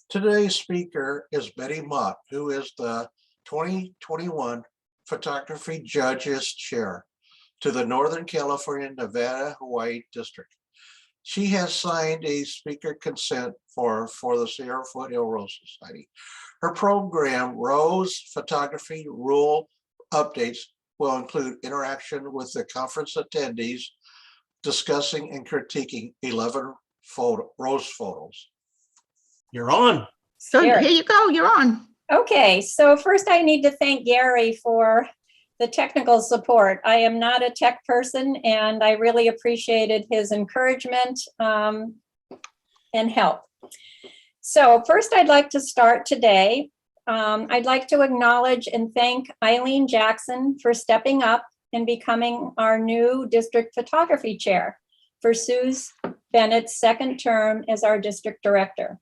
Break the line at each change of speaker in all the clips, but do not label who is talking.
Today's speaker is Betty Mott, who is the 2021 Photography Judges Chair to the Northern California, Nevada, Hawaii District. She has signed a speaker consent for the Sierra Foothill Rose Society. Her program, Rose Photography Rule Updates, will include interaction with the conference attendees, discussing and critiquing 11 rose photos. You're on.
So here you go, you're on.
Okay, so first I need to thank Gary for the technical support. I am not a tech person, and I really appreciated his encouragement and help. So first I'd like to start today. I'd like to acknowledge and thank Eileen Jackson for stepping up and becoming our new district photography chair for Suze Bennett's second term as our district director.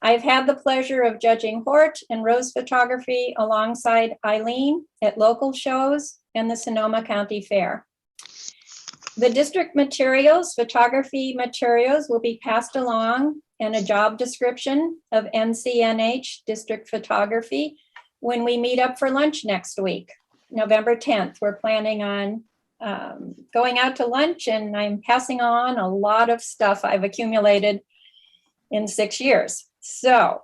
I've had the pleasure of judging hort and rose photography alongside Eileen at local shows and the Sonoma County Fair. The district materials, photography materials, will be passed along, and a job description of NCNH district photography when we meet up for lunch next week, November 10th. We're planning on going out to lunch, and I'm passing on a lot of stuff I've accumulated in 6 years. So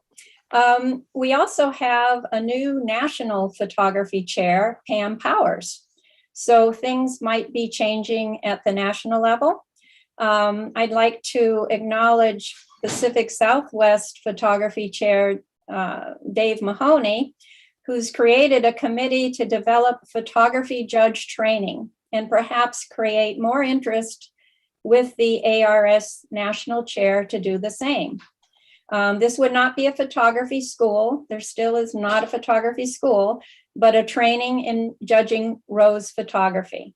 we also have a new national photography chair, Pam Powers. So things might be changing at the national level. I'd like to acknowledge Pacific Southwest photography chair, Dave Mahoney, who's created a committee to develop photography judge training and perhaps create more interest with the ARS national chair to do the same. This would not be a photography school. There still is not a photography school, but a training in judging rose photography.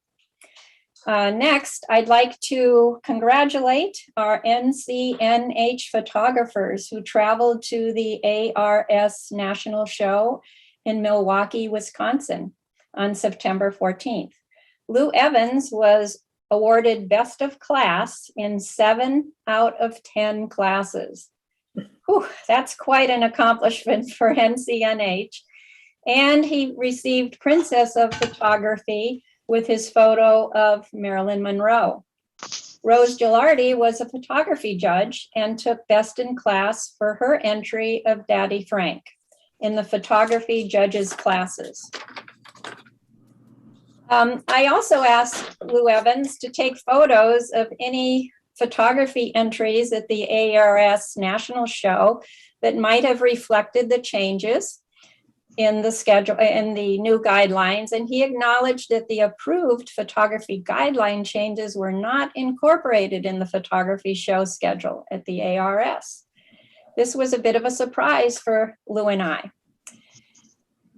Next, I'd like to congratulate our NCNH photographers who traveled to the ARS National Show in Milwaukee, Wisconsin on September 14th. Lou Evans was awarded Best of Class in 7 out of 10 classes. Whew, that's quite an accomplishment for NCNH. And he received Princess of Photography with his photo of Marilyn Monroe. Rose Gilardi was a photography judge and took Best in Class for her entry of Daddy Frank in the photography judges classes. I also asked Lou Evans to take photos of any photography entries at the ARS National Show that might have reflected the changes in the schedule, in the new guidelines, and he acknowledged that the approved photography guideline changes were not incorporated in the photography show schedule at the ARS. This was a bit of a surprise for Lou and I.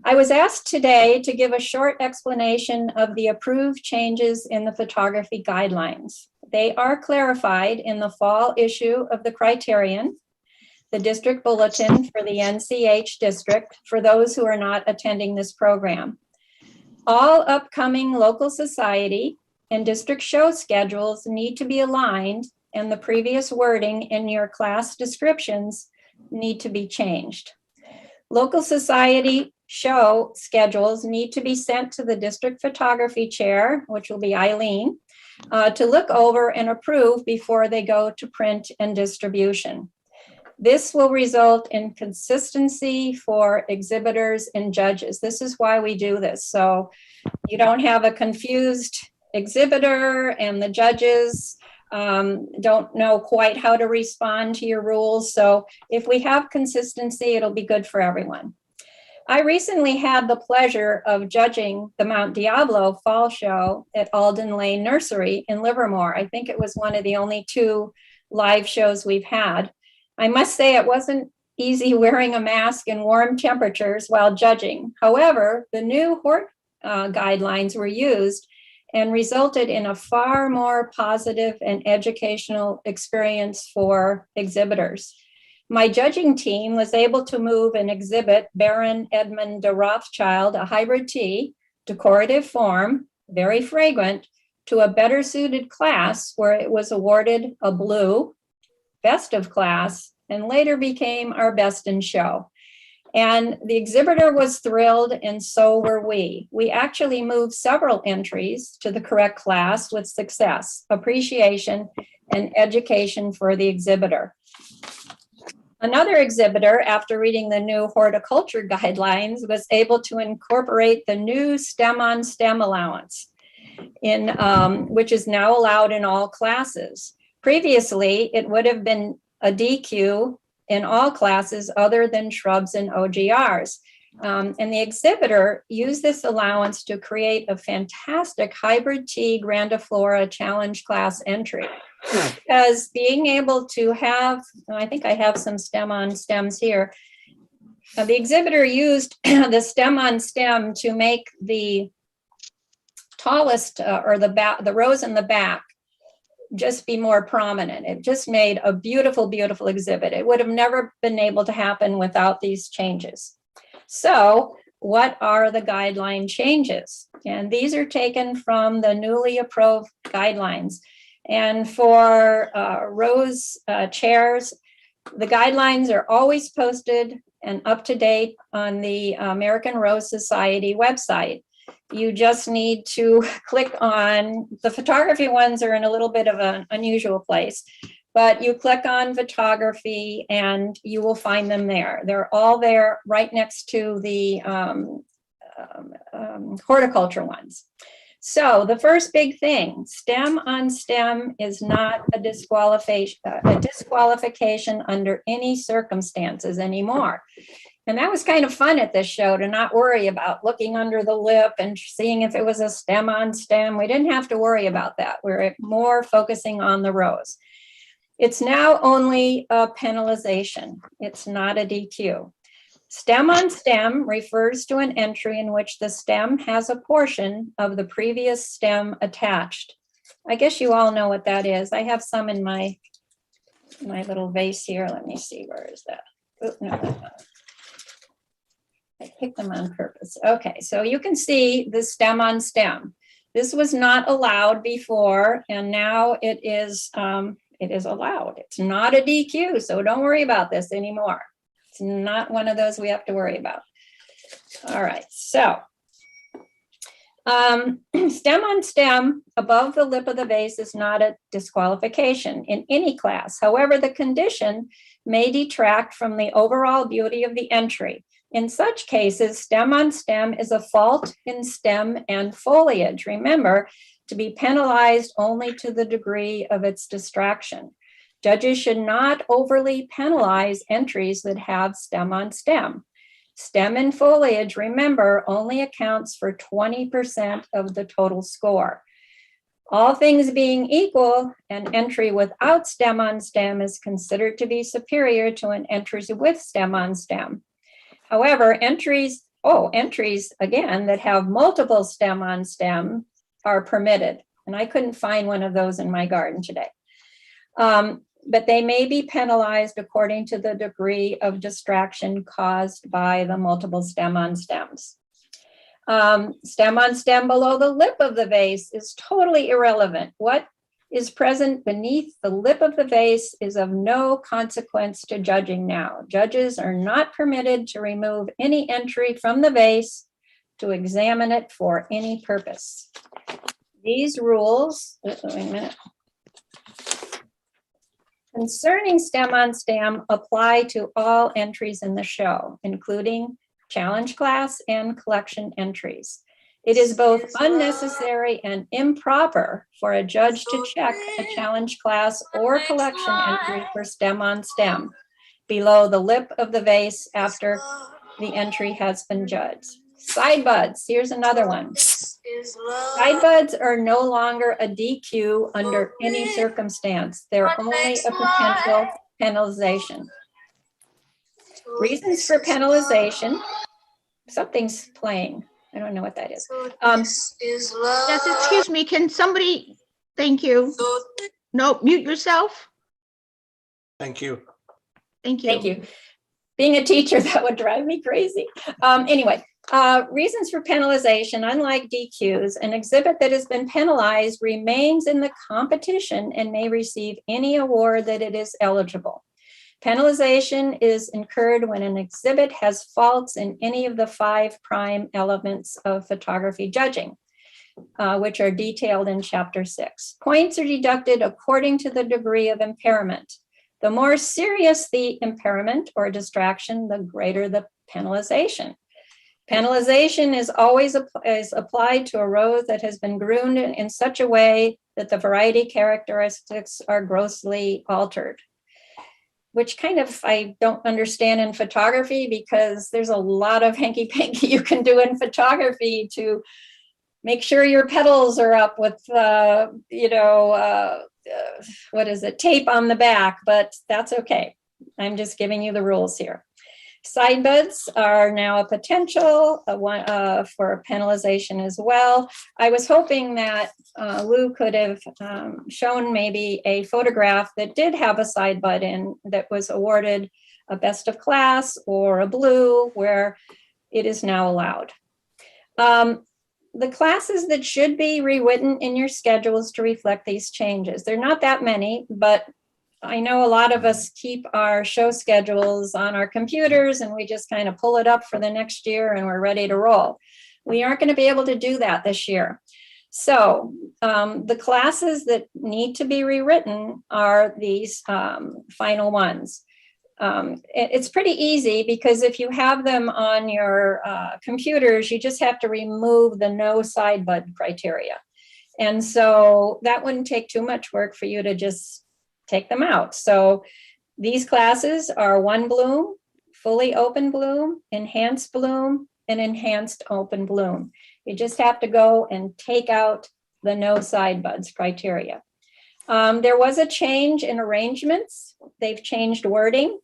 I was asked today to give a short explanation of the approved changes in the photography guidelines. They are clarified in the fall issue of the Criterion, the district bulletin for the NCH district, for those who are not attending this program. All upcoming local society and district show schedules need to be aligned, and the previous wording in your class descriptions need to be changed. Local society show schedules need to be sent to the district photography chair, which will be Eileen, to look over and approve before they go to print and distribution. This will result in consistency for exhibitors and judges. This is why we do this. So you don't have a confused exhibitor and the judges don't know quite how to respond to your rules. So if we have consistency, it'll be good for everyone. I recently had the pleasure of judging the Mount Diablo Fall Show at Alden Lane Nursery in Livermore. I think it was one of the only 2 live shows we've had. I must say it wasn't easy wearing a mask in warm temperatures while judging. However, the new hort guidelines were used and resulted in a far more positive and educational experience for exhibitors. My judging team was able to move an exhibit, Baron Edmund de Rothschild, a hybrid tea, decorative form, very fragrant, to a better suited class where it was awarded a blue, best of class, and later became our best in show. And the exhibitor was thrilled, and so were we. We actually moved several entries to the correct class with success, appreciation, and education for the exhibitor. Another exhibitor, after reading the new horticulture guidelines, was able to incorporate the new STEM on STEM allowance, which is now allowed in all classes. Previously, it would have been a DQ in all classes other than shrubs and OGRs. And the exhibitor used this allowance to create a fantastic hybrid tea grandiflora challenge class entry. Because being able to have, I think I have some STEM on stems here. The exhibitor used the STEM on stem to make the tallest or the rows in the back just be more prominent. It just made a beautiful, beautiful exhibit. It would have never been able to happen without these changes. So what are the guideline changes? And these are taken from the newly approved guidelines. And for rose chairs, the guidelines are always posted and up to date on the American Rose Society website. You just need to click on, the photography ones are in a little bit of an unusual place, but you click on photography and you will find them there. They're all there right next to the horticulture ones. So the first big thing, STEM on STEM is not a disqualification under any circumstances anymore. And that was kind of fun at this show, to not worry about looking under the lip and seeing if it was a STEM on STEM. We didn't have to worry about that. We're more focusing on the rows. It's now only a penalization. It's not a DQ. STEM on STEM refers to an entry in which the stem has a portion of the previous stem attached. I guess you all know what that is. I have some in my little vase here. Let me see, where is that? Oh, no, that's not it. I picked them on purpose. Okay, so you can see the STEM on STEM. This was not allowed before, and now it is allowed. It's not a DQ, so don't worry about this anymore. It's not one of those we have to worry about. All right, so STEM on STEM above the lip of the vase is not a disqualification in any class. However, the condition may detract from the overall beauty of the entry. In such cases, STEM on STEM is a fault in stem and foliage. Remember, to be penalized only to the degree of its distraction. Judges should not overly penalize entries that have STEM on STEM. Stem and foliage, remember, only accounts for 20% of the total score. All things being equal, an entry without STEM on STEM is considered to be superior to an entry with STEM on STEM. However, entries again that have multiple STEM on STEM are permitted. And I couldn't find one of those in my garden today. But they may be penalized according to the degree of distraction caused by the multiple STEM on stems. STEM on STEM below the lip of the vase is totally irrelevant. What is present beneath the lip of the vase is of no consequence to judging now. Judges are not permitted to remove any entry from the vase to examine it for any purpose. These rules, wait a minute. Concerning STEM on STEM apply to all entries in the show, including challenge class and collection entries. It is both unnecessary and improper for a judge to check a challenge class or collection entry for STEM on STEM below the lip of the vase after the entry has been judged. Side buds, here's another one. Side buds are no longer a DQ under any circumstance. They're only a potential penalization. Reasons for penalization. Something's playing. I don't know what that is.
Yes, excuse me, can somebody, thank you. No, mute yourself.
Thank you.
Thank you.
Thank you. Being a teacher, that would drive me crazy. Anyway, reasons for penalization, unlike DQs, an exhibit that has been penalized remains in the competition and may receive any award that it is eligible. Penalization is incurred when an exhibit has faults in any of the 5 prime elements of photography judging, which are detailed in Chapter 6. Points are deducted according to the degree of impairment. The more serious the impairment or distraction, the greater the penalization. Penalization is always applied to a rose that has been groomed in such a way that the variety characteristics are grossly altered, which kind of I don't understand in photography, because there's a lot of hanky-panky you can do in photography to make sure your petals are up with, what is it, tape on the back, but that's okay. I'm just giving you the rules here. Side buds are now a potential for penalization as well. I was hoping that Lou could have shown maybe a photograph that did have a side bud in that was awarded a best of class or a blue, where it is now allowed. The classes that should be rewritten in your schedules to reflect these changes. They're not that many, but I know a lot of us keep our show schedules on our computers and we just kind of pull it up for the next year and we're ready to roll. We aren't going to be able to do that this year. So the classes that need to be rewritten are these final ones. It's pretty easy, because if you have them on your computers, you just have to remove the no side bud criteria. And so that wouldn't take too much work for you to just take them out. So these classes are 1 bloom, fully open bloom, enhanced bloom, and enhanced open bloom. You just have to go and take out the no side buds criteria. There was a change in arrangements. They've changed wording.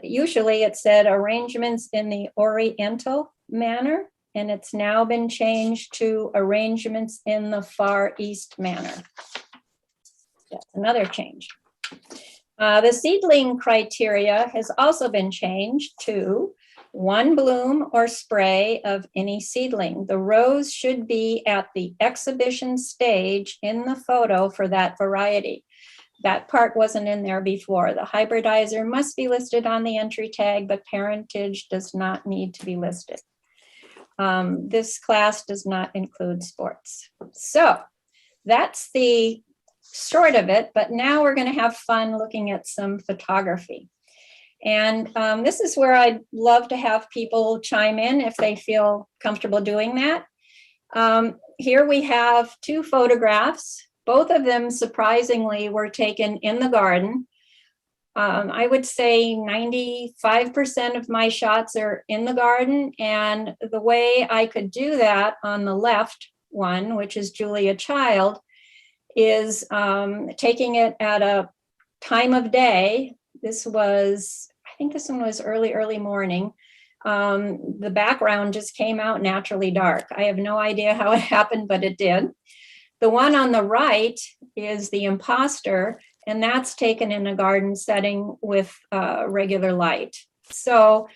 Usually it said arrangements in the oriental manner, and it's now been changed to arrangements in the far east manner. That's another change. The seedling criteria has also been changed to 1 bloom or spray of any seedling. The rose should be at the exhibition stage in the photo for that variety. That part wasn't in there before. The hybridizer must be listed on the entry tag, but parentage does not need to be listed. This class does not include sports. So that's the short of it, but now we're going to have fun looking at some photography. And this is where I'd love to have people chime in if they feel comfortable doing that. Here we have 2 photographs. Both of them, surprisingly, were taken in the garden. I would say 95% of my shots are in the garden. And the way I could do that on the left one, which is Julia Child, is taking it at a time of day. I think this one was early morning. The background just came out naturally dark. I have no idea how it happened, but it did. The one on the right is the imposter, and that's taken in a garden setting with regular light. So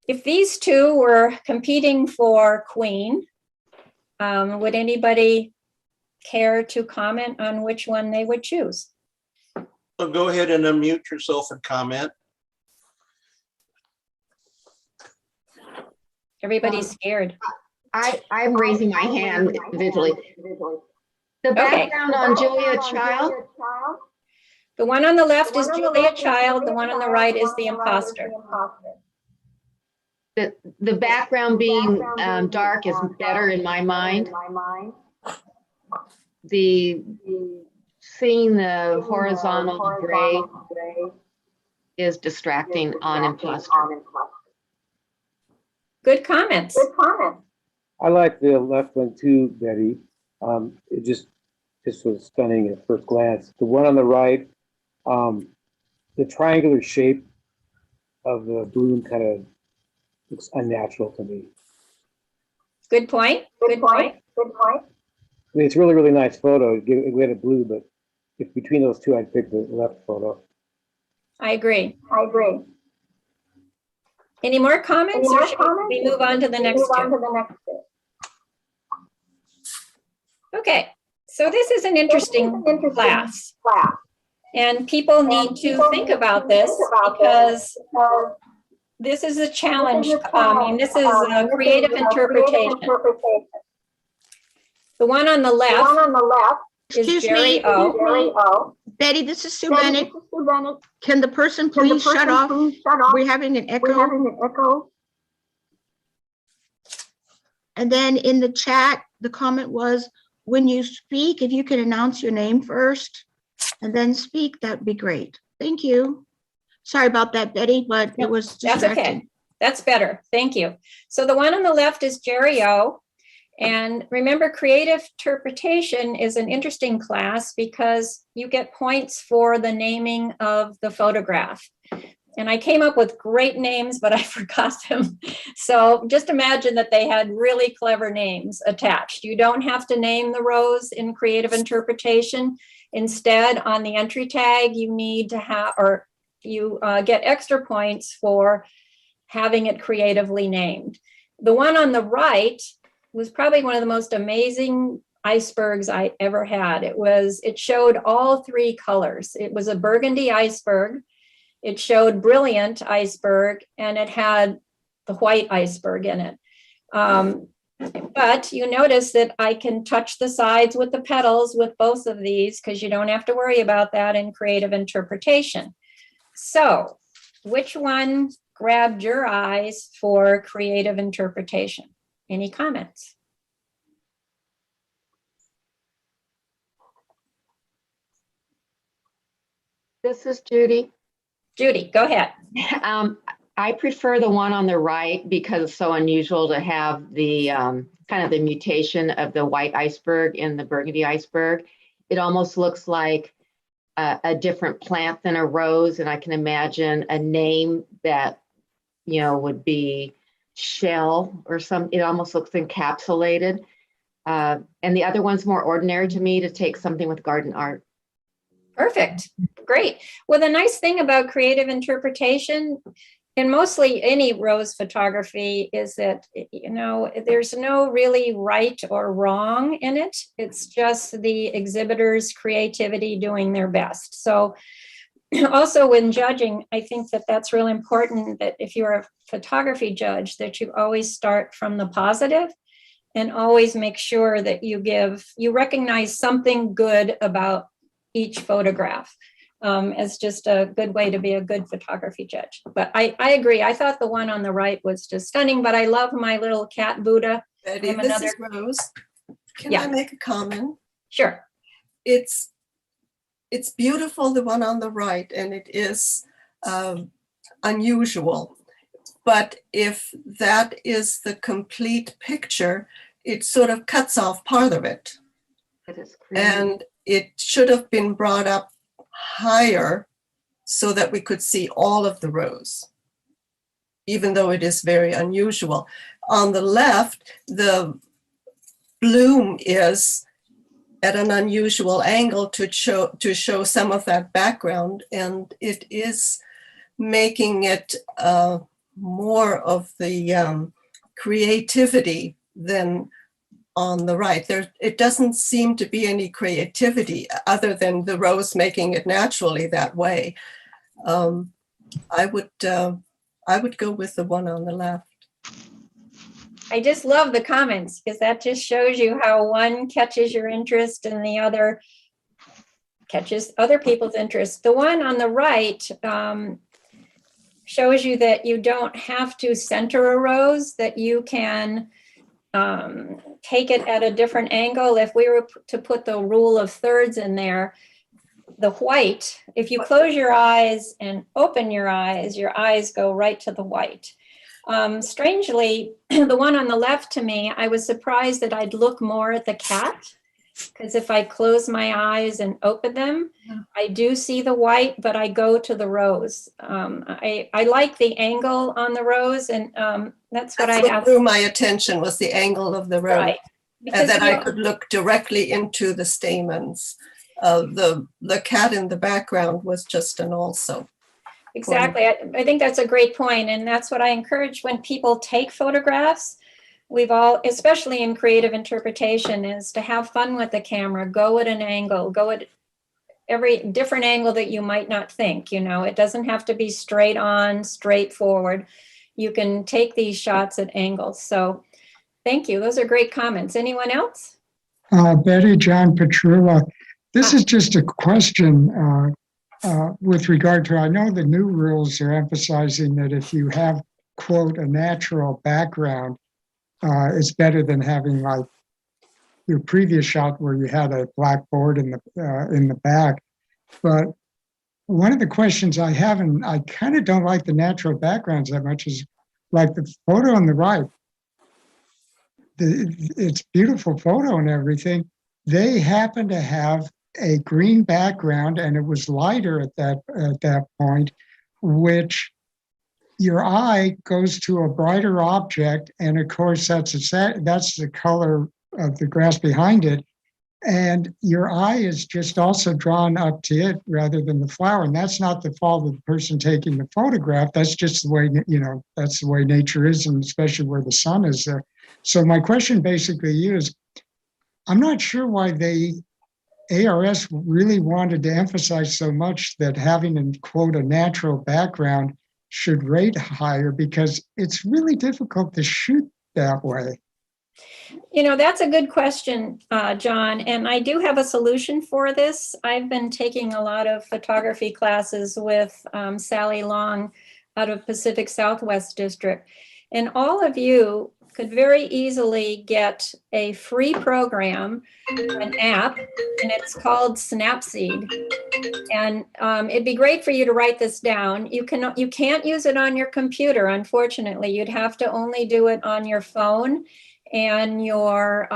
if these 2 were competing for queen, would anybody care to comment on which one they would choose?
So go ahead and unmute yourself and comment.
Everybody's scared.
I'm raising my hand visually. The background on Julia Child?
The one on the left is Julia Child. The one on the right is the imposter.
The background being dark is better in my mind. Seeing the horizontal gray is distracting on imposter.
Good comments.
I like the left one too, Betty. It just was stunning at first glance. The one on the right, the triangular shape of the bloom kind of looks unnatural to me.
Good point. Good point.
I mean, it's really, really nice photo. Give it blue, but if between those 2, I'd pick the left photo.
I agree. Any more comments, or should we move on to the next 2? Okay, so this is an interesting class. And people need to think about this because this is a challenge. I mean, this is a creative interpretation. The one on the left is
Excuse
Jerry
me.
O.
Betty, this is Sue Bennett. Can the person please shut off? We're having an echo. And then in the chat, the comment was, when you speak, if you can announce your name first and then speak, that'd be great. Thank you. Sorry about that, Betty, but it was
That's okay.
distracting.
That's better. Thank you. So the one on the left is Jerry O. And remember, creative interpretation is an interesting class because you get points for the naming of the photograph. And I came up with great names, but I forgot them. So just imagine that they had really clever names attached. You don't have to name the rows in creative interpretation. Instead, on the entry tag, you need to have, or you get extra points for having it creatively named. The one on the right was probably one of the most amazing icebergs I ever had. It showed all three colors. It was a burgundy iceberg. It showed brilliant iceberg, and it had the white iceberg in it. But you notice that I can touch the sides with the petals with both of these because you don't have to worry about that in creative interpretation. So which one grabbed your eyes for creative interpretation? Any comments?
This is Judy.
Judy, go ahead.
I prefer the one on the right because it's so unusual to have the kind of the mutation of the white iceberg in the burgundy iceberg. It almost looks like a different plant than a rose, and I can imagine a name that, you know, would be shell or some. It almost looks encapsulated. And the other one's more ordinary to me, to take something with garden art.
Perfect. Great. Well, the nice thing about creative interpretation, and mostly any rose photography, is that, you know, there's no really right or wrong in it. It's just the exhibitor's creativity doing their best. So also when judging, I think that that's really important, that if you're a photography judge, that you always start from the positive and always make sure that you recognize something good about each photograph, as just a good way to be a good photography judge. But I agree. I thought the one on the right was just stunning, but I love my little cat Buddha.
Betty, this is Rose. Can I make a comment?
Sure.
It's beautiful, the one on the right, and it is unusual. But if that is the complete picture, it sort of cuts off part of it.
It is crazy.
And it should have been brought up higher so that we could see all of the rows, even though it is very unusual. On the left, the bloom is at an unusual angle to show some of that background, and it is making it more of the creativity than on the right. It doesn't seem to be any creativity other than the rose making it naturally that way. I would go with the one on the left.
I just love the comments because that just shows you how one catches your interest and the other catches other people's interest. The one on the right shows you that you don't have to center a rose, that you can take it at a different angle. If we were to put the rule of thirds in there, the white, if you close your eyes and open your eyes go right to the white. Strangely, the one on the left, to me, I was surprised that I'd look more at the cat, because if I close my eyes and open them, I do see the white, but I go to the rose. I like the angle on the rose, and that's what I have.
Drew my attention was the angle of the rose,
Right.
And that I could look directly into the stamens. The cat in the background was just an also.
Exactly. I think that's a great point. And that's what I encourage when people take photographs. We've all, especially in creative interpretation, is to have fun with the camera, go at an angle, go at every different angle that you might not think, you know, it doesn't have to be straight on, straight forward. You can take these shots at angles. So thank you. Those are great comments. Anyone else?
Betty, John Petrula. This is just a question with regard to, I know the new rules are emphasizing that if you have, quote, a natural background, it's better than having like your previous shot where you had a blackboard in the back. But one of the questions I have, and I kind of don't like the natural backgrounds that much, is like the photo on the right. It's beautiful photo and everything. They happen to have a green background, and it was lighter at that point, which your eye goes to a brighter object, and of course that's the color of the grass behind it, and your eye is just also drawn up to it rather than the flower. And that's not the fault of the person taking the photograph. That's just the way, you know, that's the way nature is, and especially where the sun is there. So my question basically is, I'm not sure why ARS really wanted to emphasize so much that having a, quote, a natural background should rate higher, because it's really difficult to shoot that way.
You know, that's a good question, John, and I do have a solution for this. I've been taking a lot of photography classes with Sally Long out of Pacific Southwest District, and all of you could very easily get a free program, an app, and it's called Snapseed. And it'd be great for you to write this down. You can't use it on your computer, unfortunately. You'd have to only do it on your phone and your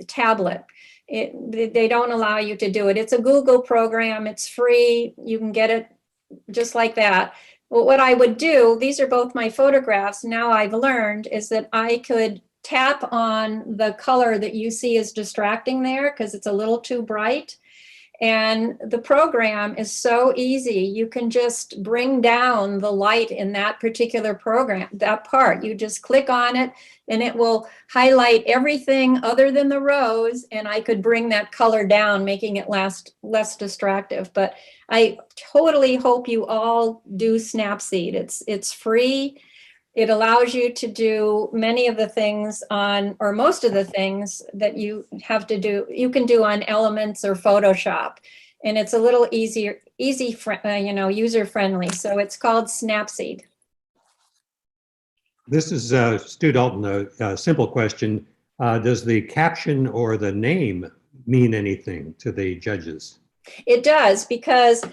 tablet. They don't allow you to do it. It's a Google program. It's free. You can get it just like that. Well, what I would do, these are both my photographs. Now I've learned is that I could tap on the color that you see is distracting there because it's a little too bright. And the program is so easy. You can just bring down the light in that particular program, that part. You just click on it and it will highlight everything other than the rose. And I could bring that color down, making it less distractive. But I totally hope you all do Snapseed. It's free. It allows you to do many of the things on, or most of the things that you have to do, you can do on Elements or Photoshop. And it's a little easier, user friendly. So it's called Snapseed.
This is Stu Dalton, a simple question. Does the caption or the name mean anything to the judges?
It does, because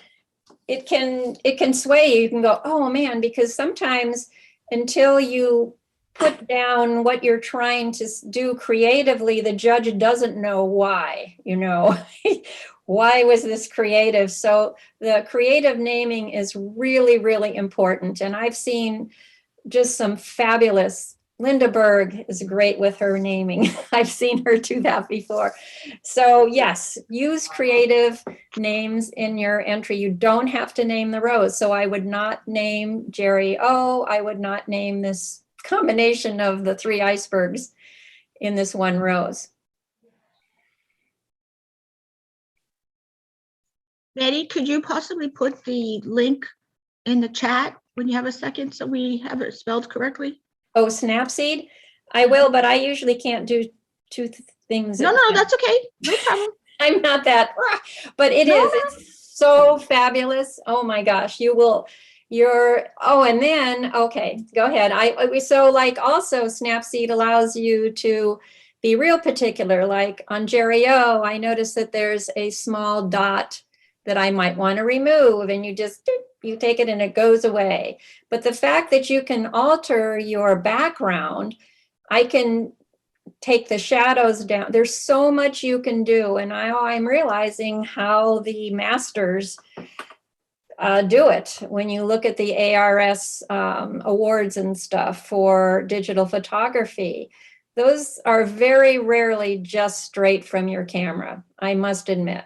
it can sway you. You can go, oh man, because sometimes until you put down what you're trying to do creatively, the judge doesn't know why, why was this creative? So the creative naming is really, really important. And I've seen just some fabulous, Linda Berg is great with her naming. I've seen her do that before. So yes, use creative names in your entry. You don't have to name the rose. So I would not name Jerry O. I would not name this combination of the three icebergs in this one rose.
Betty, could you possibly put the link in the chat when you have a second so we have it spelled correctly?
Oh, Snapseed? I will, but I usually can't do two things.
No, that's okay. No problem.
I'm not that, but it's so fabulous. Oh my gosh, and then, okay, go ahead. Also Snapseed allows you to be real particular. Like on Jerry O, I noticed that there's a small dot that I might want to remove, and you take it and it goes away. But the fact that you can alter your background, I can take the shadows down. There's so much you can do. And I'm realizing how the masters do it. When you look at the ARS awards and stuff for digital photography, those are very rarely just straight from your camera, I must admit.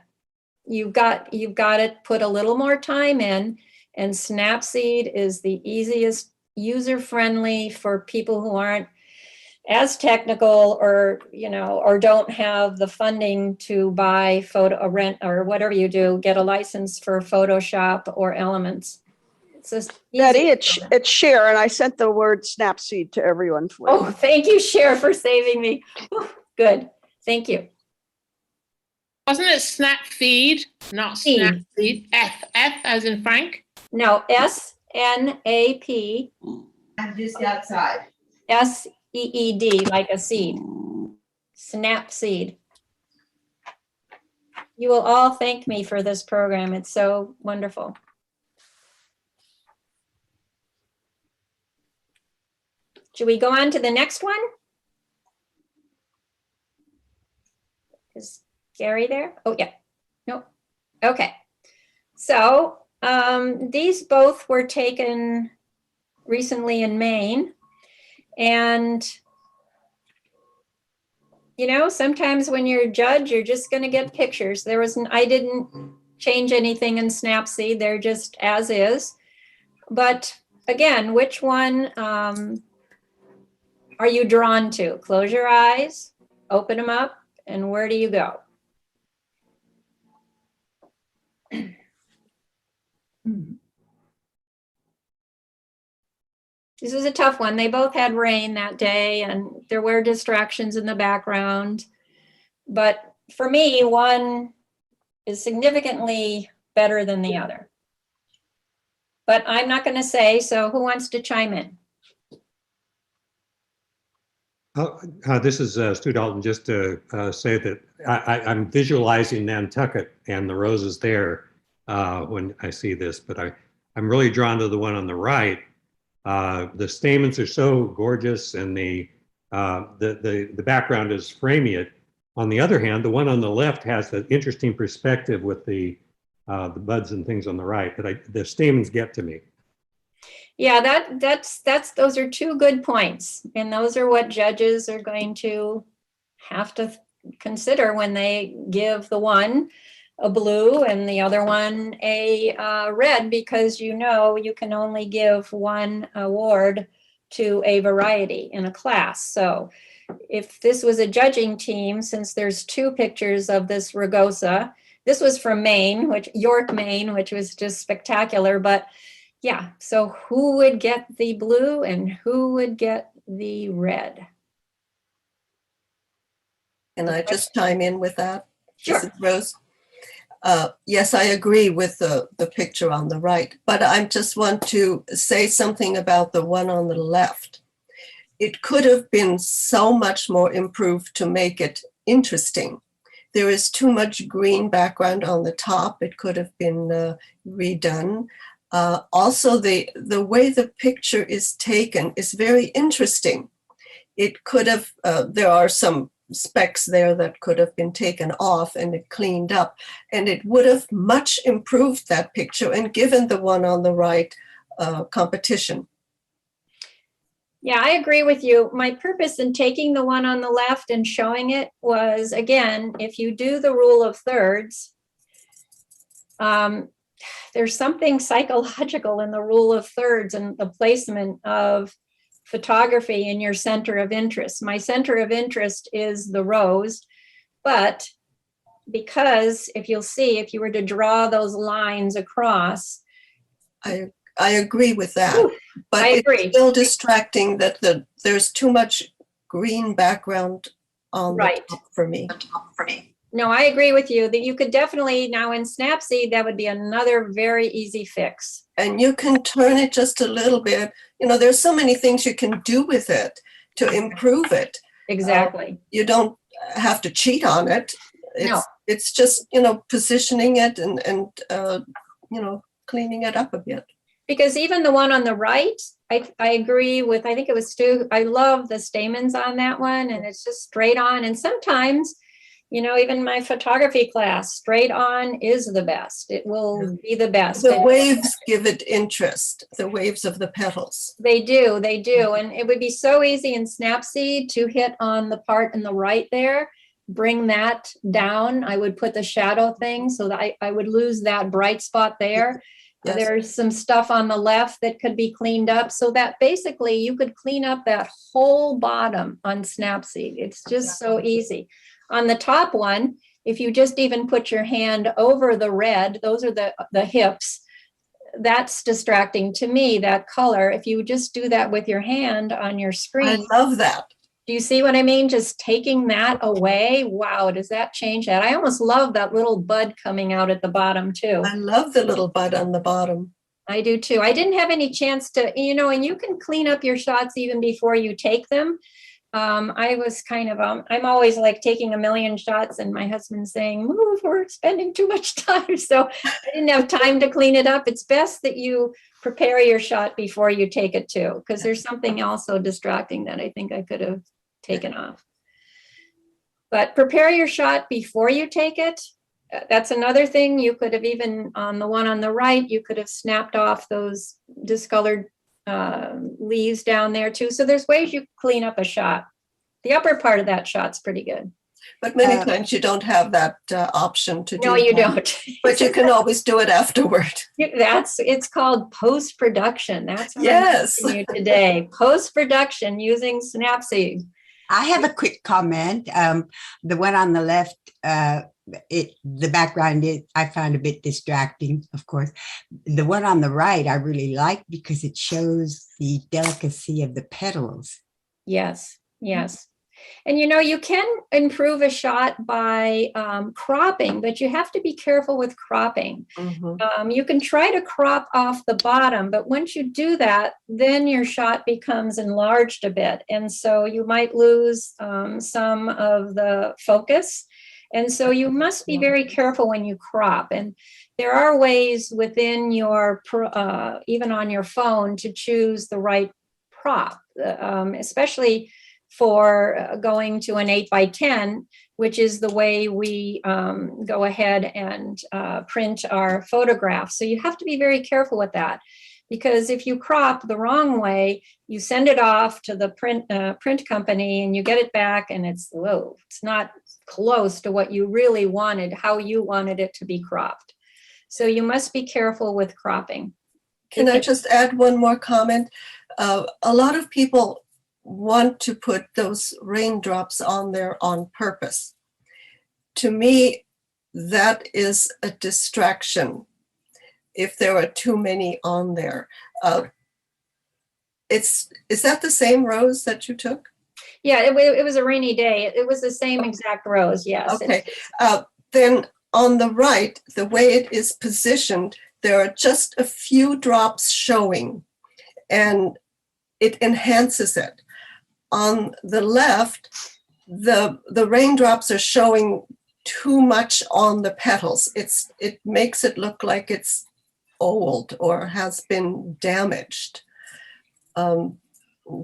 You've got to put a little more time in, and Snapseed is the easiest, user-friendly for people who aren't as technical or, or don't have the funding to buy a rent or whatever you do, get a license for Photoshop or Elements. It's just
Betty,
easy.
it's Sharon. I sent the word Snapseed to everyone for you.
Oh, thank you, Cher, for saving me. Whew, good. Thank you.
Wasn't it snap feed, not snap feed? F as in Frank?
No, SNAP.
I'm just outside.
SEED, like a seed. Snap seed. You will all thank me for this program. It's so wonderful. Should we go on to the next one? Is Gary there? Oh, yeah. Nope. Okay. So these both were taken recently in Maine. And, sometimes when you're a judge, you're just going to get pictures. I didn't change anything in Snapseed. They're just as is. But again, which one are you drawn to? Close your eyes, open them up, and where do you go? This was a tough one. They both had rain that day and there were distractions in the background. But for me, one is significantly better than the other. But I'm not going to say, so who wants to chime in?
This is Stu Dalton, just to say that I'm visualizing Nantucket and the roses there when I see this, but I'm really drawn to the one on the right. The stamens are so gorgeous and the background is framing it. On the other hand, the one on the left has the interesting perspective with the buds and things on the right, but the stamens get to me.
Yeah, those are two good points. And those are what judges are going to have to consider when they give the one a blue and the other one a red, because you can only give one award to a variety in a class. So if this was a judging team, since there's two pictures of this rugosa, this was from Maine, York, Maine, which was just spectacular. But yeah, so who would get the blue and who would get the red?
Can I just chime in with that?
Sure.
This is Rose. Yes, I agree with the picture on the right, but I just want to say something about the one on the left. It could have been so much more improved to make it interesting. There is too much green background on the top. It could have been redone. Also, the way the picture is taken is very interesting. It could have, there are some specks there that could have been taken off and it cleaned up, and it would have much improved that picture and given the one on the right competition.
Yeah, I agree with you. My purpose in taking the one on the left and showing it was, again, if you do the rule of thirds, there's something psychological in the rule of thirds and the placement of photography in your center of interest. My center of interest is the rose, but because if you'll see, if you were to draw those lines across.
I agree with that.
Ooh,
but
I agree.
It's still distracting that there's too much green background on
Right.
the top for me.
No, I agree with you that you could definitely, now in Snapseed, that would be another very easy fix.
And you can turn it just a little bit. There's so many things you can do with it to improve it.
Exactly.
You don't have to cheat on it. It's just, positioning it and cleaning it up a bit.
Because even the one on the right, I agree with, I think it was Stu, I love the stamens on that one, and it's just straight on. And sometimes, even my photography class, straight on is the best. It will be the best.
The waves give it interest, the waves of the petals.
They do. And it would be so easy in Snapseed to hit on the part in the right there, bring that down. I would put the shadow thing so that I would lose that bright spot there.
Yes.
There's some stuff on the left that could be cleaned up, so that basically you could clean up that whole bottom on Snapseed. It's just so easy. On the top one, if you just even put your hand over the red, those are the hips, that's distracting to me, that color. If you just do that with your hand on your
I
screen,
love that.
do you see what I mean? Just taking that away. Wow, does that change that? I almost love that little bud coming out at the bottom too.
I love the little bud on the bottom.
I do too. I didn't have any chance to, and you can clean up your shots even before you take them. I was kind of, I'm always like taking a million shots and my husband's saying, move, we're spending too much time. So I didn't have time to clean it up. It's best that you prepare your shot before you take it too, because there's something else so distracting that I think I could have taken off. But prepare your shot before you take it. That's another thing. You could have even, on the one on the right, you could have snapped off those discolored leaves down there too. So there's ways you clean up a shot. The upper part of that shot's pretty good.
But many times you don't have that option to do.
No, you
that.
don't.
But you can always do it afterward.
It's called post-production. That's what
Yes.
I'm teaching you today. Post-production using Snapseed.
I have a quick comment. The one on the left, the background I found a bit distracting, of course. The one on the right, I really like because it shows the delicacy of the petals.
Yes, yes. And you can improve a shot by cropping, but you have to be careful with cropping.
Mhm.
You can try to crop off the bottom, but once you do that, then your shot becomes enlarged a bit. And so you might lose some of the focus. And so you must be very careful when you crop. And there are ways within your, even on your phone, to choose the right prop, especially for going to an 8x10, which is the way we go ahead and print our photographs. So you have to be very careful with that, because if you crop the wrong way, you send it off to the print company and you get it back and it's not close to what you really wanted, how you wanted it to be cropped. So you must be careful with cropping.
Can I just add one more comment? A lot of people want to put those raindrops on there on purpose. To me, that is a distraction if there are too many on there. Is that the same rose that you took?
Yeah, it was a rainy day. It was the same exact rose, yes.
Okay. Then on the right, the way it is positioned, there are just a few drops showing and it enhances it. On the left, the raindrops are showing too much on the petals. It makes it look like it's old or has been damaged.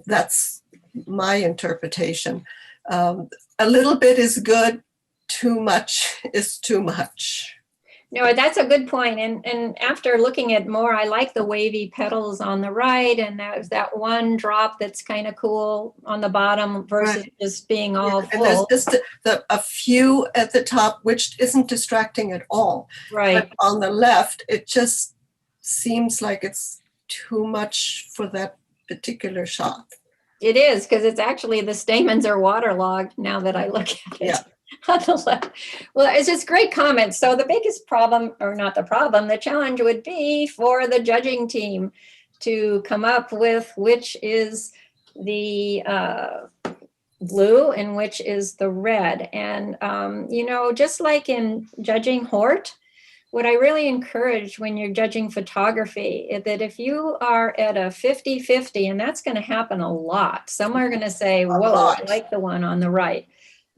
That's my interpretation. A little bit is good, too much is too much.
No, that's a good point. And after looking at more, I like the wavy petals on the right, and there's that one drop that's kind of cool on the bottom versus just being all
And there's
full.
just a few at the top, which isn't distracting at all.
Right.
But on the left, it just seems like it's too much for that particular shot.
It is, because it's actually, the stamens are waterlogged now that I look at it.
Yeah.
On the left. Well, it's just great comments. So the biggest problem, or not the problem, the challenge would be for the judging team to come up with which is the blue and which is the red. And, just like in judging Hort, what I really encourage when you're judging photography is that if you are at a 50-50, and that's going to happen a lot, some are going to say, whoa, I like the one on the right.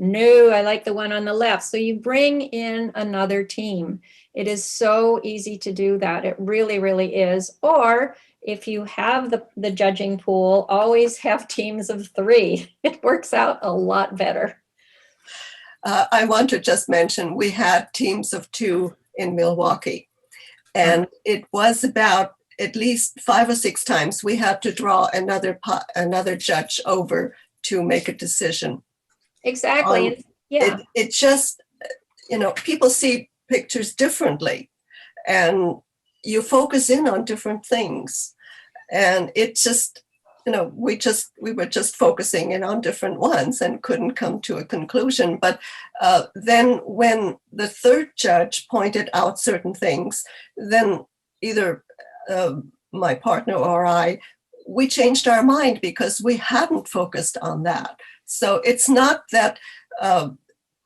No, I like the one on the left. So you bring in another team. It is so easy to do that. It really, really is. Or if you have the judging pool, always have teams of 3. It works out a lot better.
I want to just mention, we had teams of 2 in Milwaukee, and it was about at least 5 or 6 times we had to draw another judge over to make a decision.
Exactly. Yeah.
It just, people see pictures differently. And you focus in on different things. And it just, we were just focusing in on different ones and couldn't come to a conclusion. But then when the third judge pointed out certain things, then either my partner or I, we changed our mind because we hadn't focused on that. So it's not that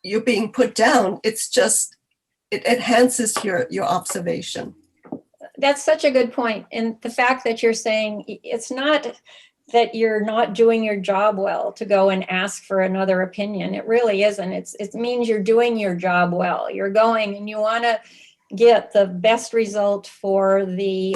you're being put down, it's just, it enhances your observation.
That's such a good point. And the fact that you're saying it's not that you're not doing your job well to go and ask for another opinion. It really isn't. It means you're doing your job well. You're going and you want to get the best result for the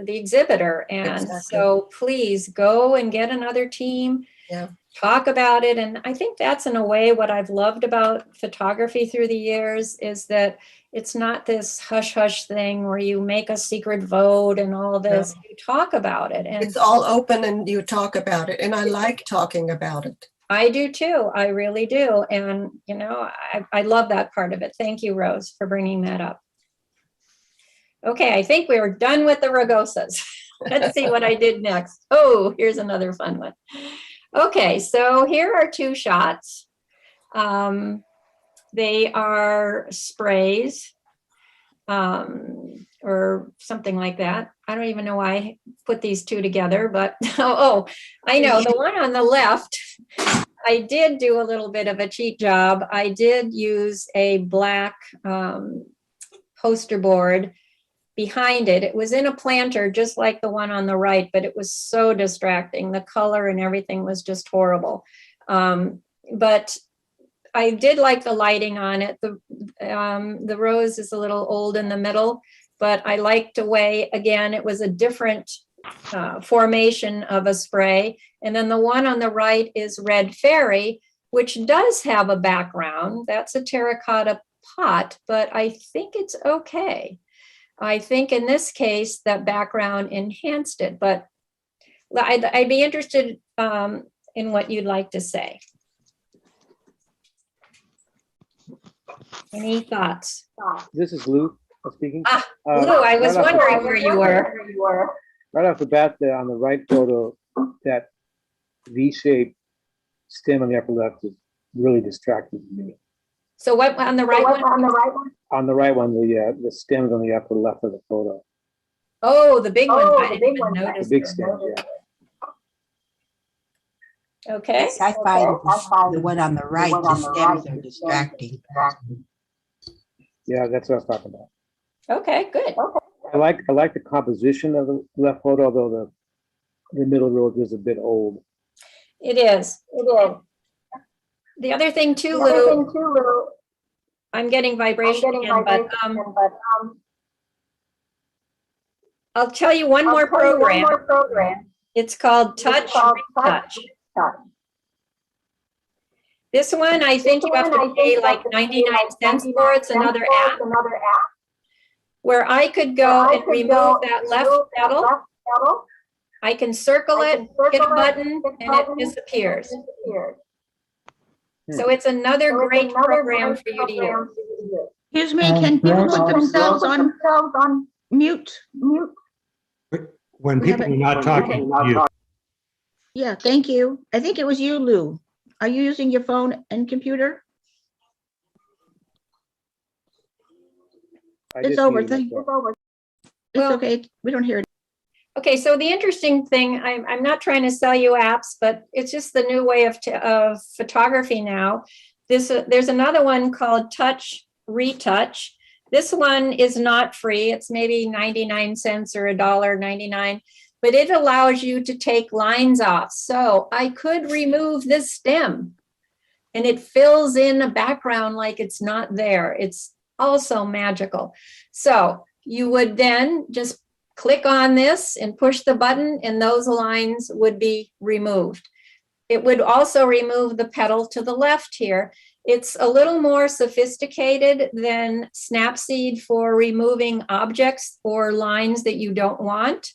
exhibitor. And
Exactly.
so please go and get another team.
Yeah.
Talk about it. And I think that's in a way what I've loved about photography through the years is that it's not this hush hush thing where you make a secret vote and all this. You talk about it. And
it's all open and you talk about it. And I like talking about it.
I do too. I really do. And, I love that part of it. Thank you, Rose, for bringing that up. Okay, I think we were done with the rugosas. Let's see what I did next. Oh, here's another fun one. Okay, so here are two shots. They are sprays or something like that. I don't even know why I put these two together, but I know the one on the left, I did do a little bit of a cheat job. I did use a black poster board behind it. It was in a planter, just like the one on the right, but it was so distracting. The color and everything was just horrible. But I did like the lighting on it. The rose is a little old in the middle, but I liked the way, again, it was a different formation of a spray. And then the one on the right is Red Fairy, which does have a background. That's a terracotta pot, but I think it's okay. I think in this case, that background enhanced it, but I'd be interested in what you'd like to say. Any thoughts?
This is Lou speaking.
Lou, I was wondering where you were.
Right off the bat, there on the right photo, that V-shaped stem on the upper left is really distracting to me.
So what on the right one?
On the right one, the stem's on the upper left of the photo.
Oh, the big one. I didn't even notice.
The big stem, yeah.
Okay.
I find the one on the right, the stems are distracting.
Yeah, that's what I was talking about.
Okay, good.
I like the composition of the left photo, although the middle row is a bit old.
It is. The other thing too, Lou, I'm getting vibration again, but I'll tell you one more program. It's called Touch, Retouch. This one, I think you have to pay like 99 cents for. It's another app where I could go and remove that left petal. I can circle it, hit a button, and it disappears. So it's another great program for you to use.
Excuse me, can people put themselves on mute?
When people are not talking, you.
Yeah, thank you. I think it was you, Lou. Are you using your phone and computer? It's over. Thank you. It's okay. We don't hear it.
Okay, so the interesting thing, I'm not trying to sell you apps, but it's just the new way of photography now. There's another one called Touch, Retouch. This one is not free. It's maybe 99 cents or $1.99, but it allows you to take lines off. So I could remove this stem and it fills in a background like it's not there. It's also magical. So you would then just click on this and push the button and those lines would be removed. It would also remove the petal to the left here. It's a little more sophisticated than Snapseed for removing objects or lines that you don't want.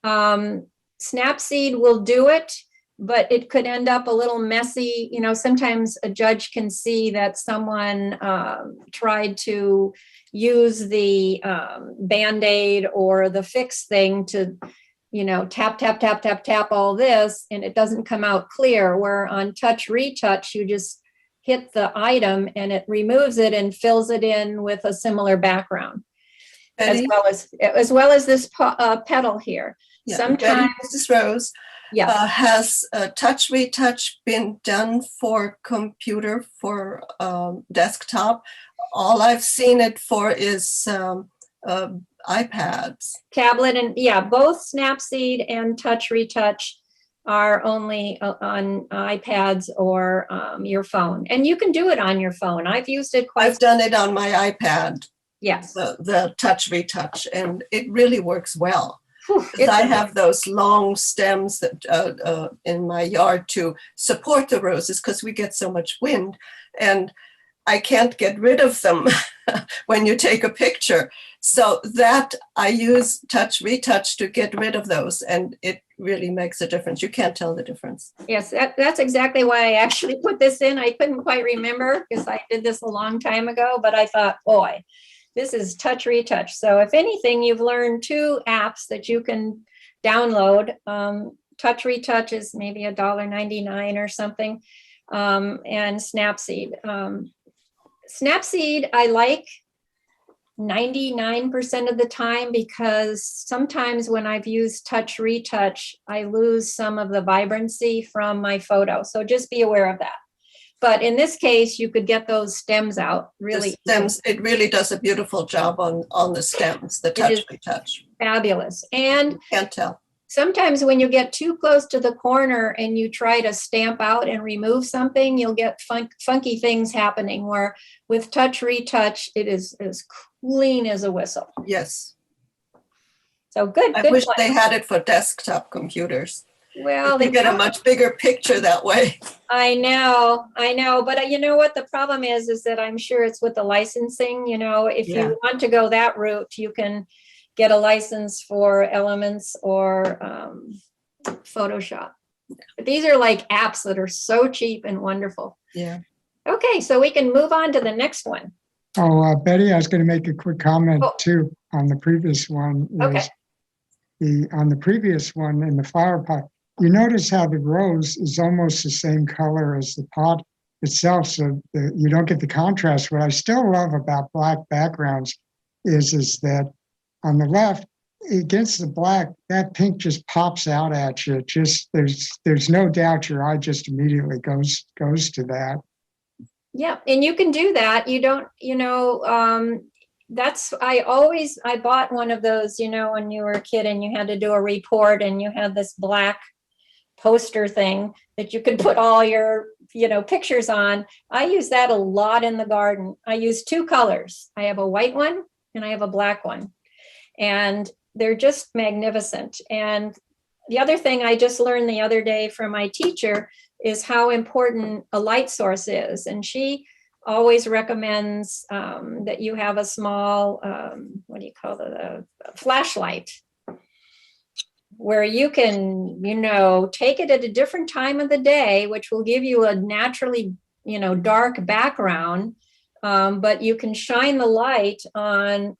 Snapseed will do it, but it could end up a little messy. You know, sometimes a judge can see that someone tried to use the Band-Aid or the fix thing to, you know, tap, tap, tap, tap, tap all this, and it doesn't come out clear. Where on touch retouch, you just hit the item and it removes it and fills it in with a similar background.
Betty?
As well as this petal here.
Yeah,
Sometimes,
Betty, Mrs. Rose,
yes.
has touch retouch been done for computer, for desktop? All I've seen it for is iPads.
Tablet and, yeah, both Snapseed and touch retouch are only on iPads or your phone. And you can do it on your phone. I've used it quite.
I've done it on my iPad,
Yes.
the touch retouch, and it really works well.
Whew,
I have those long stems that in my yard to support the roses because we get so much wind, and I can't get rid of them when you take a picture. So that I use touch retouch to get rid of those, and it really makes a difference. You can't tell the difference.
Yes, that's exactly why I actually put this in. I couldn't quite remember because I did this a long time ago, but I thought, boy, this is touch retouch. So if anything, you've learned 2 apps that you can download. Touch retouch is maybe $1.99 or something, and Snapseed. Snapseed I like 99% of the time, because sometimes when I've used touch retouch, I lose some of the vibrancy from my photo. So just be aware of that. But in this case, you could get those stems out really.
The stems, it really does a beautiful job on the stems, the touch retouch.
Fabulous. And
Can't tell.
sometimes when you get too close to the corner and you try to stamp out and remove something, you'll get funky things happening, where with touch retouch, it is as clean as a whistle.
Yes.
So good.
I
good
wish
point.
they had it for desktop computers.
Well,
You get a much bigger picture that way.
I know, but you know what the problem is that I'm sure it's with the licensing. You know, if
Yeah.
you want to go that route, you can get a license for Elements or Photoshop. But these are like apps that are so cheap and wonderful.
Yeah.
Okay, so we can move on to the next one.
Oh, Betty, I was going to make a quick comment
Oh.
too on the previous one.
Okay.
On the previous one in the flower pot, you notice how the rose is almost the same color as the pot itself, so you don't get the contrast. What I still love about black backgrounds is that on the left, against the black, that pink just pops out at you. Just there's no doubt your eye just immediately goes to that.
Yeah, and you can do that. You don't, I bought one of those, when you were a kid and you had to do a report and you had this black poster thing that you could put all your, pictures on. I use that a lot in the garden. I use 2 colors. I have a white one and I have a black one, and they're just magnificent. And the other thing I just learned the other day from my teacher is how important a light source is. And she always recommends that you have a small, a flashlight, where you can, take it at a different time of the day, which will give you a naturally, dark background, but you can shine the light on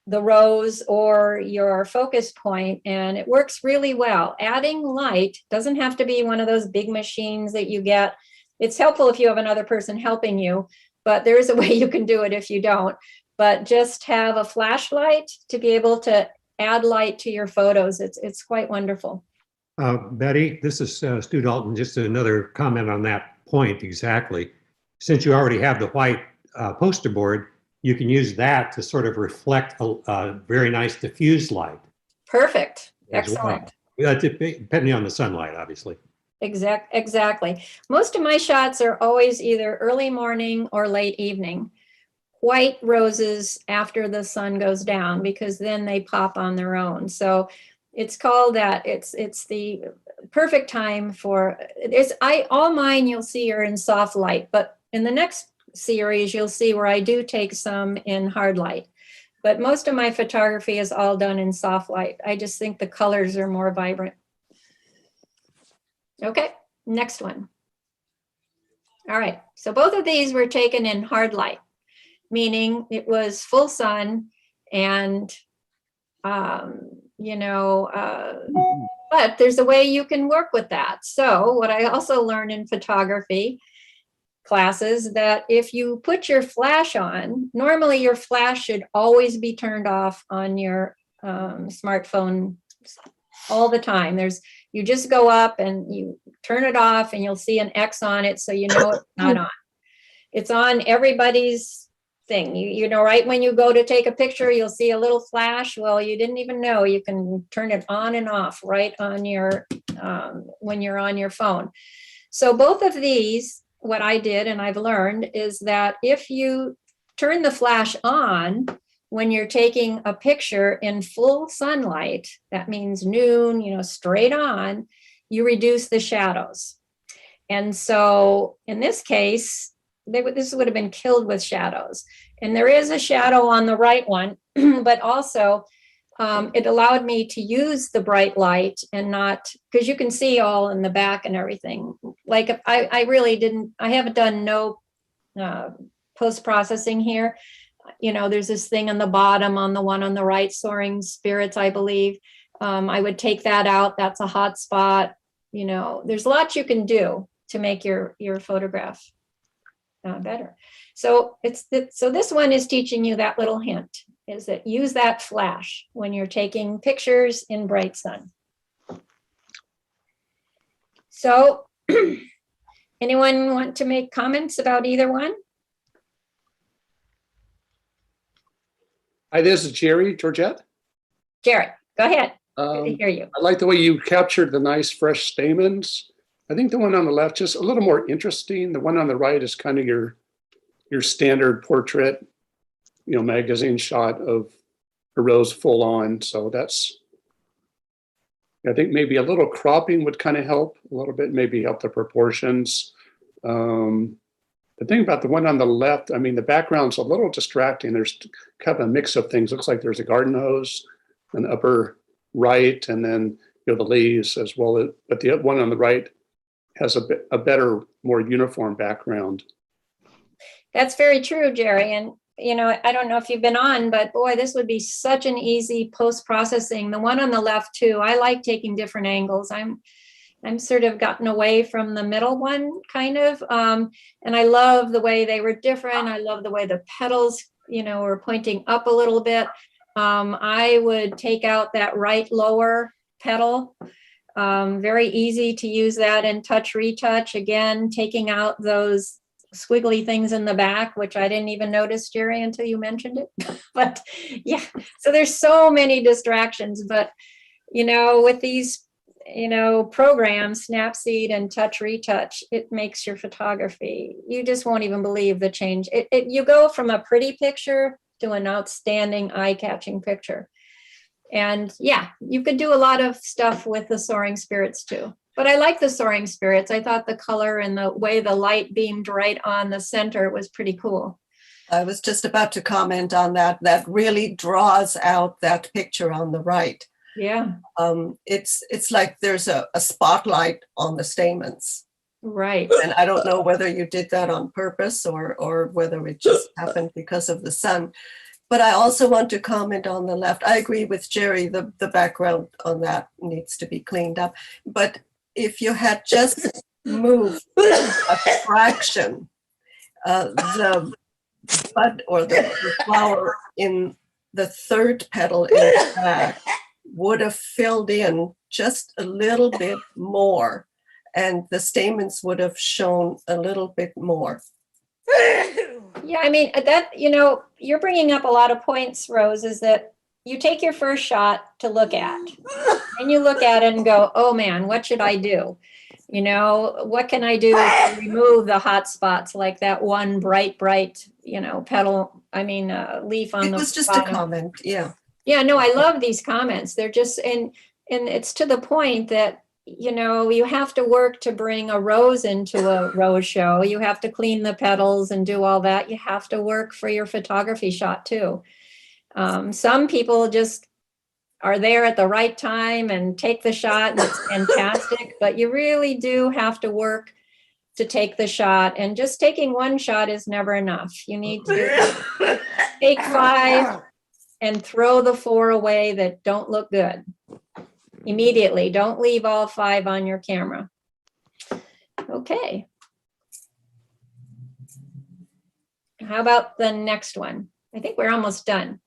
the rose or your focus point, and it works really well. Adding light doesn't have to be one of those big machines that you get. It's helpful if you have another person helping you, but there is a way you can do it if you don't. But just have a flashlight to be able to add light to your photos. It's quite wonderful.
Betty, this is Stu Dalton. Just another comment on that point exactly. Since you already have the white poster board, you can use that to sort of reflect a very nice diffused light.
Perfect.
as
Excellent.
well. Depending on the sunlight, obviously.
Exactly. Most of my shots are always either early morning or late evening. White roses after the sun goes down, because then they pop on their own. So it's called that. It's the perfect time for all mine you'll see are in soft light, but in the next series you'll see where I do take some in hard light. But most of my photography is all done in soft light. I just think the colors are more vibrant. Okay, next one. All right, so both of these were taken in hard light, meaning it was full sun and, you know, but there's a way you can work with that. So what I also learned in photography classes that if you put your flash on, normally your flash should always be turned off on your smartphone all the time. You just go up and you turn it off and you'll see an X on it, so you know it's not on. It's on everybody's thing. You know, right when you go to take a picture, you'll see a little flash. Well, you didn't even know you can turn it on and off right on your when you're on your phone. So both of these, what I did and I've learned is that if you turn the flash on when you're taking a picture in full sunlight, that means noon, you know, straight on, you reduce the shadows. And so in this case, this would have been killed with shadows. And there is a shadow on the right one, but also it allowed me to use the bright light and not, because you can see all in the back and everything. Like if I really didn't, I haven't done no post-processing here. You know, there's this thing on the bottom on the one on the right, soaring spirits, I believe. I would take that out. That's a hot spot. You know, there's lots you can do to make your photograph better. So so this one is teaching you that little hint, is that use that flash when you're taking pictures in bright sun. So anyone want to make comments about either one?
Hi, this is Jerry, Georgette.
Jared, go ahead. Good to hear you.
I like the way you captured the nice fresh stamens. I think the one on the left just a little more interesting. The one on the right is kind of your standard portrait, you know, magazine shot of a rose full on. So that's, I think maybe a little cropping would kind of help a little bit, maybe help the proportions. The thing about the one on the left, I mean, the background's a little distracting. There's kind of a mix of things. Looks like there's a garden hose in the upper right, and then, you know, the leaves as well. But the one on the right has a better, more uniform background.
That's very true, Jerry. And, you know, I don't know if you've been on, but boy, this would be such an easy post-processing. The one on the left too, I like taking different angles. I'm sort of gotten away from the middle one kind of, and I love the way they were different. I love the way the petals, you know, were pointing up a little bit. I would take out that right lower petal. Very easy to use that in touch retouch. Again, taking out those squiggly things in the back, which I didn't even notice, Jerry, until you mentioned it. But yeah, so there's so many distractions, but you know, with these, you know, programs, Snapseed and Touch Retouch, it makes your photography, you just won't even believe the change. You go from a pretty picture to an outstanding eye-catching picture. And yeah, you could do a lot of stuff with the soaring spirits too. But I like the soaring spirits. I thought the color and the way the light beamed right on the center was pretty cool.
I was just about to comment on that. That really draws out that picture on the right.
Yeah.
It's like there's a spotlight on the stamens.
Right.
And I don't know whether you did that on purpose or whether it just happened because of the sun. But I also want to comment on the left. I agree with Jerry, the background on that needs to be cleaned up. But if you had just moved a fraction, the bud or the flower in the third petal in the back would have filled in just a little bit more, and the stamens would have shown a little bit more.
Yeah, I mean, that, you know, you're bringing up a lot of points, Rose, is that you take your first shot to look at, and you look at it and go, oh man, what should I do? You know, what can I do to remove the hot spots, like that one bright, you know, petal, I mean, leaf on the bottom. It was
just a comment, yeah.
Yeah, no, I love these comments. They're just, and it's to the point that, you know, you have to work to bring a rose into a rose show. You have to clean the petals and do all that. You have to work for your photography shot too. Some people just are there at the right time and take the shot, and it's fantastic, but you really do have to work to take the shot, and just taking one shot is never enough. You need to take 5 and throw the 4 away that don't look good immediately. Don't leave all 5 on your camera. Okay. How about the next one? I think we're almost done.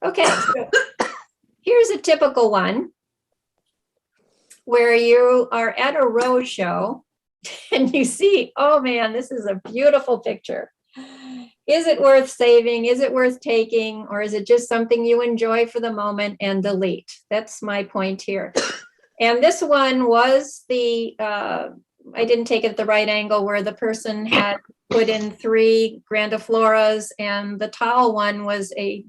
Okay, so here's a typical one where you are at a rose show and you see, oh man, this is a beautiful picture. Is it worth saving? Is it worth taking? Or is it just something you enjoy for the moment and delete? That's my point here. And this one was the, I didn't take it at the right angle, where the person had put in 3 grandifloras, and the tall one was a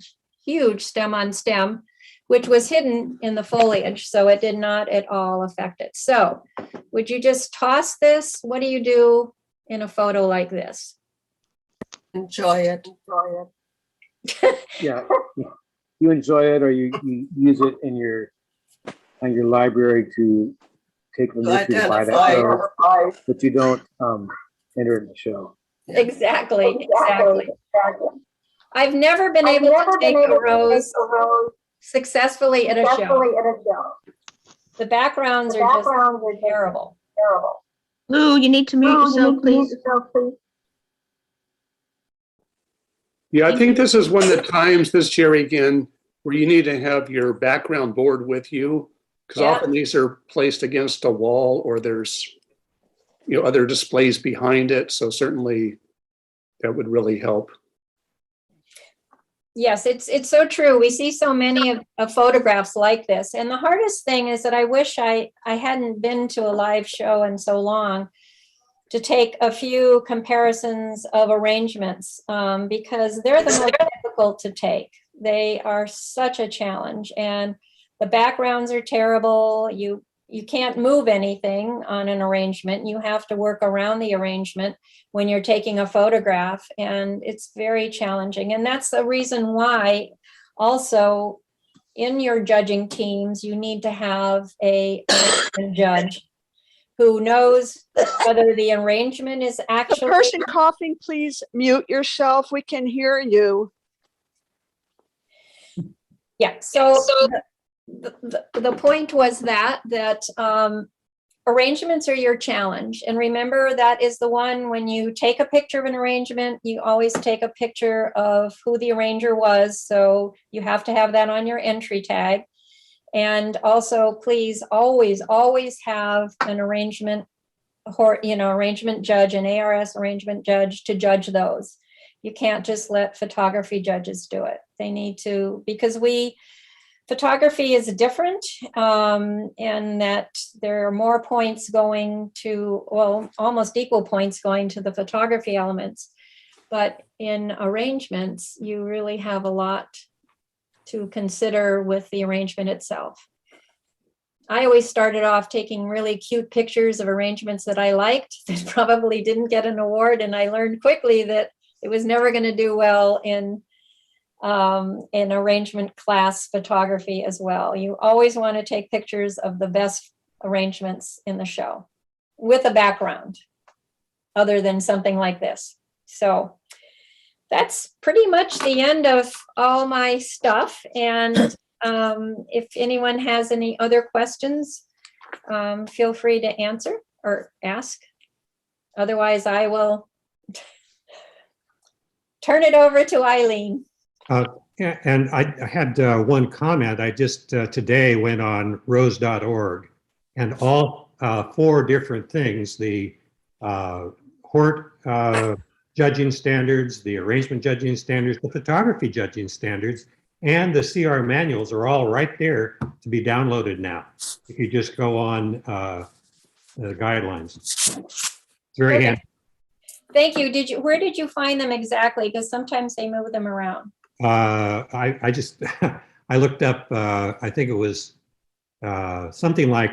huge stem on stem, which was hidden in the foliage, so it did not at all affect it. So would you just toss this? What do you do in a photo like this?
Enjoy it.
Yeah, you enjoy it, or you use it in your on your library to take them with you to buy that
Identify.
show, but you don't enter in the show.
Exactly. I've never been able to take a rose successfully at a show. The backgrounds are just terrible.
Lou, you need to mute yourself, please.
Yeah, I think this is one of the times, this Jerry again, where you need to have your background board with you, because
Yeah.
often these are placed against a wall, or there's, you know, other displays behind it. So certainly that would really help.
Yes, it's so true. We see so many of photographs like this. And the hardest thing is that I wish I hadn't been to a live show in so long to take a few comparisons of arrangements, because they're the most difficult to take. They are such a challenge, and the backgrounds are terrible. You can't move anything on an arrangement. You have to work around the arrangement when you're taking a photograph, and it's very challenging. And that's the reason why also in your judging teams, you need to have a judge who knows whether the arrangement is
The
actually.
person coughing, please mute yourself. We can hear you.
Yeah, so the point was that arrangements are your challenge. And remember, that is the one, when you take a picture of an arrangement, you always take a picture of who the arranger was. So you have to have that on your entry tag. And also, please always have an arrangement, or, arrangement judge, an ARS arrangement judge to judge those. You can't just let photography judges do it. They need to, because photography is different, and that there are more points going to, well, almost equal points going to the photography elements. But in arrangements, you really have a lot to consider with the arrangement itself. I always started off taking really cute pictures of arrangements that I liked that probably didn't get an award, and I learned quickly that it was never going to do well in arrangement class photography as well. You always want to take pictures of the best arrangements in the show with a background other than something like this. So that's pretty much the end of all my stuff. And if anyone has any other questions, feel free to answer or ask. Otherwise, I will turn it over to Eileen.
Yeah, and I had one comment. I just today went on rose.org, and all 4 different things, the Hort judging standards, the arrangement judging standards, the photography judging standards, and the CR manuals are all right there to be downloaded now. If you just go on the guidelines. It's very
Okay.
handy.
Thank you. Where did you find them exactly? Because sometimes they move them around.
I just I looked up. I think it was something like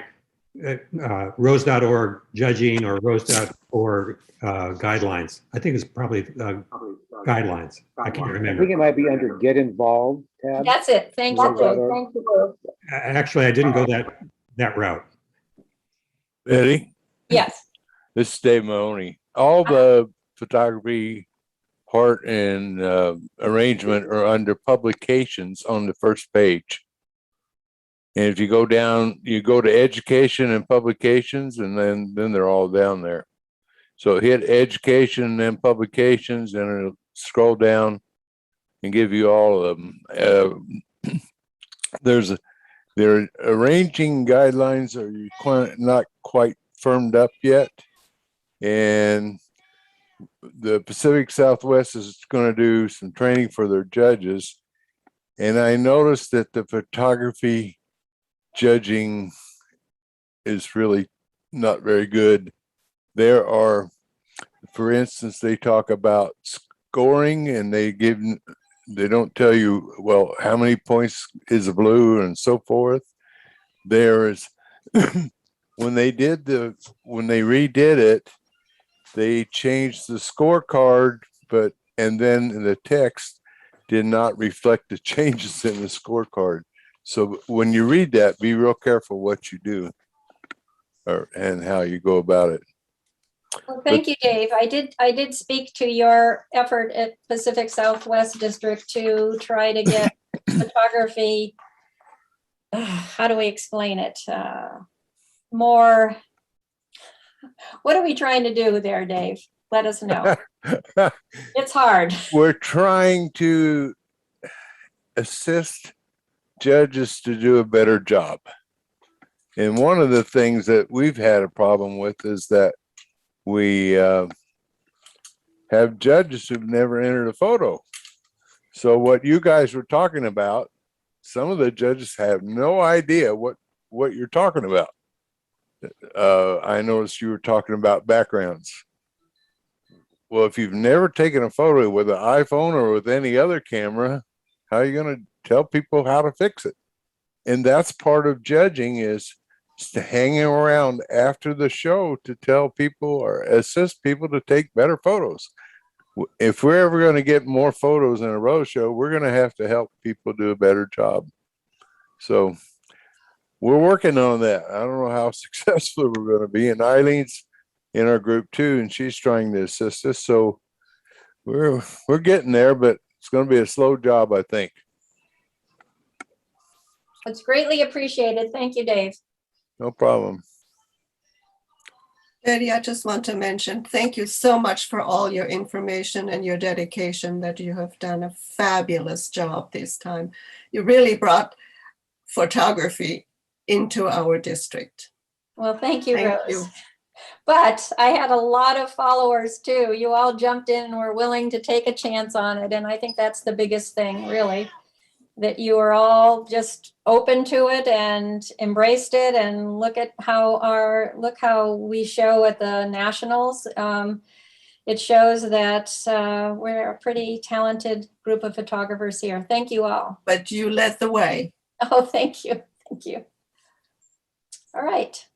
Rose.org judging or Rose.org guidelines. I think it's probably guidelines. I can't
I
remember.
think it might be under Get Involved tab.
That's it. Thank you.
That's it.
Dave. Thank you.
Actually, I didn't go that route.
Betty,
Yes.
this is Dave Mahoney. All the photography part and arrangement are under publications on the first page. And if you go down, you go to education and publications, and then they're all down there. So hit education and then publications, and it'll scroll down and give you all of them. Their arranging guidelines are not quite firmed up yet, and the Pacific Southwest is going to do some training for their judges. And I noticed that the photography judging is really not very good. There are, for instance, they talk about scoring, and they don't tell you, well, how many points is a blue and so forth. There is when they redid it, they changed the scorecard, and then the text did not reflect the changes in the scorecard. So when you read that, be real careful what you do and how you go about it.
Well, thank you, Dave. I did speak to your effort at Pacific Southwest District to try to get photography. How do we explain it? More. What are we trying to do there, Dave? Let us know. It's hard.
We're trying to assist judges to do a better job. And one of the things that we've had a problem with is that we have judges who've never entered a photo. So what you guys were talking about, some of the judges have no idea what you're talking about. I noticed you were talking about backgrounds. Well, if you've never taken a photo with an iPhone or with any other camera, how are you going to tell people how to fix it? And that's part of judging, is hanging around after the show to tell people or assist people to take better photos. If we're ever going to get more photos in a row show, we're going to have to help people do a better job. So we're working on that. I don't know how successful we're going to be. And Eileen's in our group too, and she's trying to assist us. So we're getting there, but it's going to be a slow job, I think.
It's greatly appreciated. Thank you, Dave.
No problem.
Betty, I just want to mention, thank you so much for all your information and your dedication, that you have done a fabulous job this time. You really brought photography into our district.
Well, thank you,
Thank
Rose.
you.
But I had a lot of followers too. You all jumped in and were willing to take a chance on it. And I think that's the biggest thing, really, that you are all just open to it and embraced it. And look how we show at the nationals. It shows that we're a pretty talented group of photographers here. Thank you all.
But you led the way.
Oh, thank you. Thank you. All right.